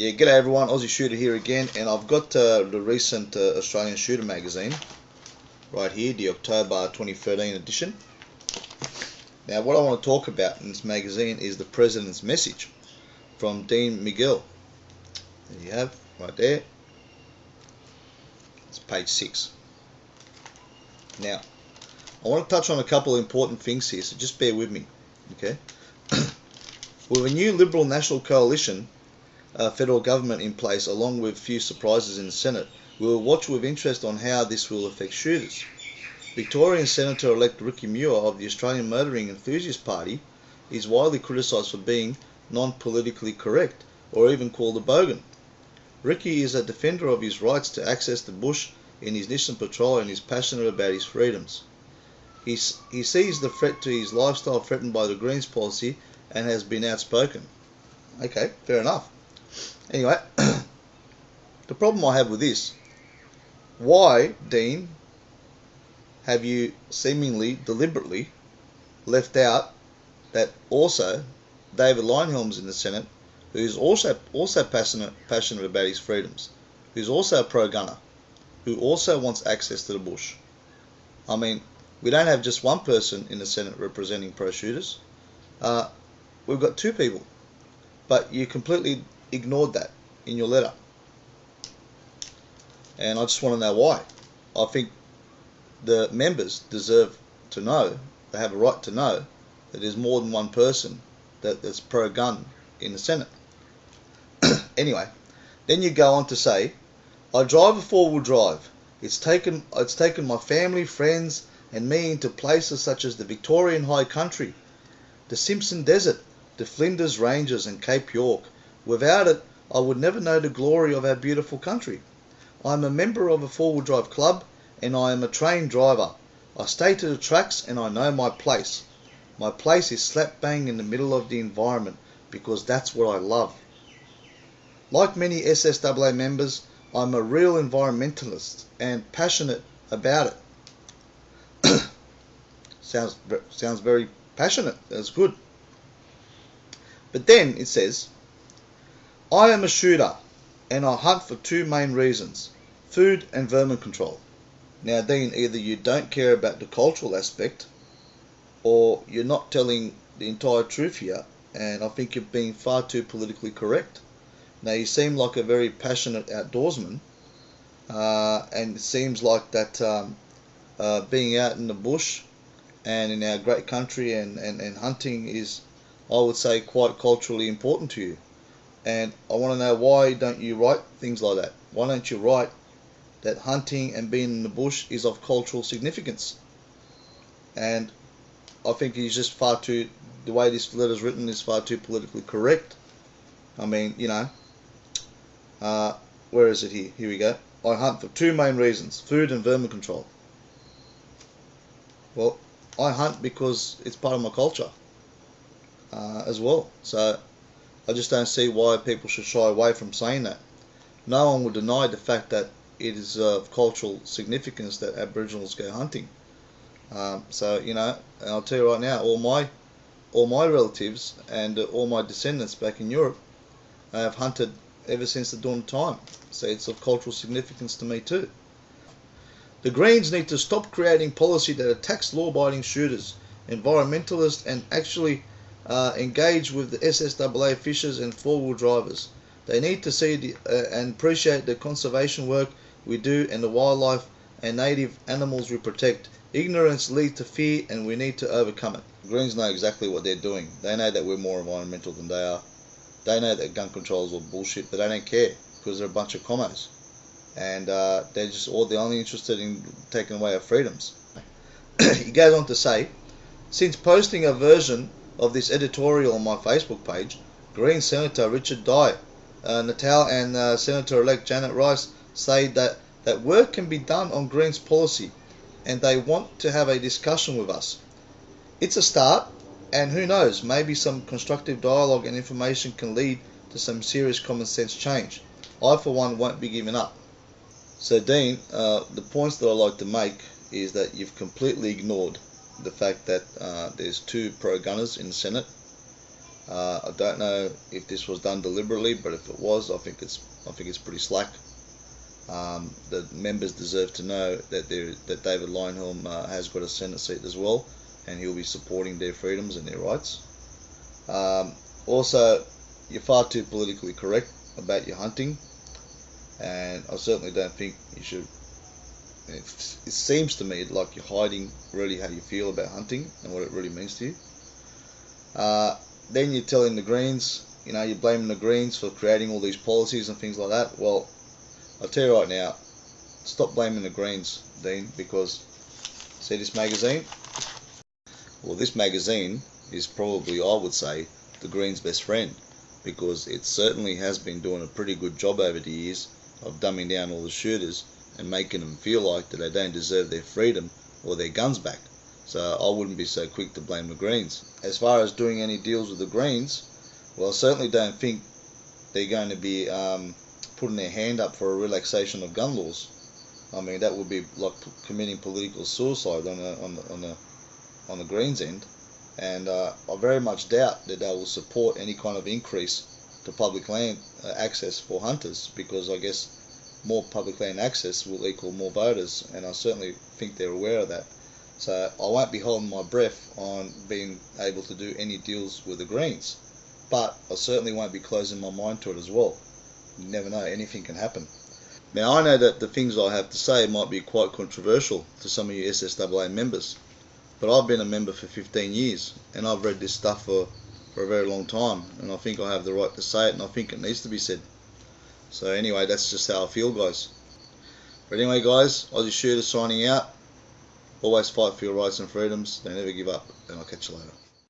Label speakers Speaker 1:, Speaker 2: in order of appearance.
Speaker 1: Yeah, g'day everyone, Aussie Shooter here again, and I've got the recent Australian Shooter magazine right here, the October 2013 edition. Now what I want to talk about in this magazine is the President's message from Dean Mighell. There you have, right there. It's page 6. Now, I want to touch on a couple of important things here, so just bear with me, okay? With a new Liberal National Coalition federal government in place, along with few surprises in the Senate, we will watch with interest on how this will affect shooters. Victorian Senator-elect Ricky Muir of the Australian Motoring Enthusiast Party is widely criticised for being non-politically correct, or even called a bogan. Ricky is a defender of his rights to access the bush in his Nissan Patrol and is passionate about his freedoms. He sees the threat to his lifestyle threatened by the Greens policy and has been outspoken. Okay, fair enough. Anyway, the problem I have with this, why, Dean, have you seemingly deliberately left out that also David Leyonhjelm's in the Senate, who's also passionate about his freedoms, who's also a pro-gunner, who also wants access to the bush? I mean, we don't have just one person in the Senate representing pro-shooters. We've got two people, but you completely ignored that in your letter, and I just want to know why. I think the members deserve to know, they have a right to know, that there's more than one person that's pro-gun in the Senate. Anyway, then you go on to say, I drive a four-wheel drive. It's taken my family, friends and me into places such as the Victorian High Country, the Simpson Desert, the Flinders Ranges and Cape York. Without it, I would never know the glory of our beautiful country. I am a member of a four-wheel drive club and I am a trained driver. I stay to the tracks and I know my place. My place is slap bang in the middle of the environment because that's what I love. Like many SSAA members, I'm a real environmentalist and passionate about it. Sounds very passionate. That's good. But then it says, I am a shooter and I hunt for two main reasons: food and vermin control. Now Dean, either you don't care about the cultural aspect or you're not telling the entire truth here, and I think you're being far too politically correct. Now you seem like a very passionate outdoorsman, and it seems like that being out in the bush and in our great country and hunting is, I would say, quite culturally important to you. And I want to know, why don't you write things like that? Why don't you write that hunting and being in the bush is of cultural significance? And I think he's just far too, the way this letter's written is far too politically correct. I mean, you know, where is it here? Here we go. I hunt for two main reasons: food and vermin control. Well, I hunt because it's part of my culture as well. So I just don't see why people should shy away from saying that. No one will deny the fact that it is of cultural significance that Aboriginals go hunting. So, you know, and I'll tell you right now, all my relatives and all my descendants back in Europe have hunted ever since the dawn of time. So it's of cultural significance to me too. The Greens need to stop creating policy that attacks law-abiding shooters, environmentalists, and actually engage with the SSAA fishers and four-wheel drivers. They need to see and appreciate the conservation work we do and the wildlife and native animals we protect. Ignorance leads to fear and we need to overcome it. The Greens know exactly what they're doing. They know that we're more environmental than they are. They know that gun control is all bullshit, but they don't care because they're a bunch of commos. And they're only interested in taking away our freedoms. He goes on to say, since posting a version of this editorial on my Facebook page, Green Senator Richard Dye, Natal and Senator-elect Janet Rice say that work can be done on Greens policy and they want to have a discussion with us. It's a start, and who knows, maybe some constructive dialogue and information can lead to some serious common sense change. I for one won't be giving up. So Dean, the points that I like to make is that you've completely ignored the fact that there's two pro-gunners in the Senate. I don't know if this was done deliberately, but if it was, I think it's pretty slack. The members deserve to know that David Leyonhjelm has got a Senate seat as well, and he'll be supporting their freedoms and their rights. Also, you're far too politically correct about your hunting, and I certainly don't think you should. It seems to me like you're hiding really how you feel about hunting and what it really means to you. Then you're telling the Greens, you're blaming the Greens for creating all these policies and things like that. Well, I'll tell you right now, stop blaming the Greens, Dean, because see this magazine? Well, this magazine is probably, I would say, the Greens' best friend, because it certainly has been doing a pretty good job over the years of dumbing down all the shooters and making them feel like that they don't deserve their freedom or their guns back. So I wouldn't be so quick to blame the Greens. As far as doing any deals with the Greens, well, I certainly don't think they're going to be putting their hand up for a relaxation of gun laws. I mean, that would be like committing political suicide on the Greens' end, and I very much doubt that they will support any kind of increase to public land access for hunters, because I guess more public land access will equal more voters, and I certainly think they're aware of that. So I won't be holding my breath on being able to do any deals with the Greens, but I certainly won't be closing my mind to it as well. You never know, anything can happen. Now, I know that the things I have to say might be quite controversial to some of you SSAA members, but I've been a member for 15 years, and I've read this stuff for a very long time, and I think I have the right to say it, and I think it needs to be said. So anyway, that's just how I feel, guys. But anyway, guys, Aussie Shooter signing out. Always fight for your rights and freedoms. Don't ever give up, and I'll catch you later.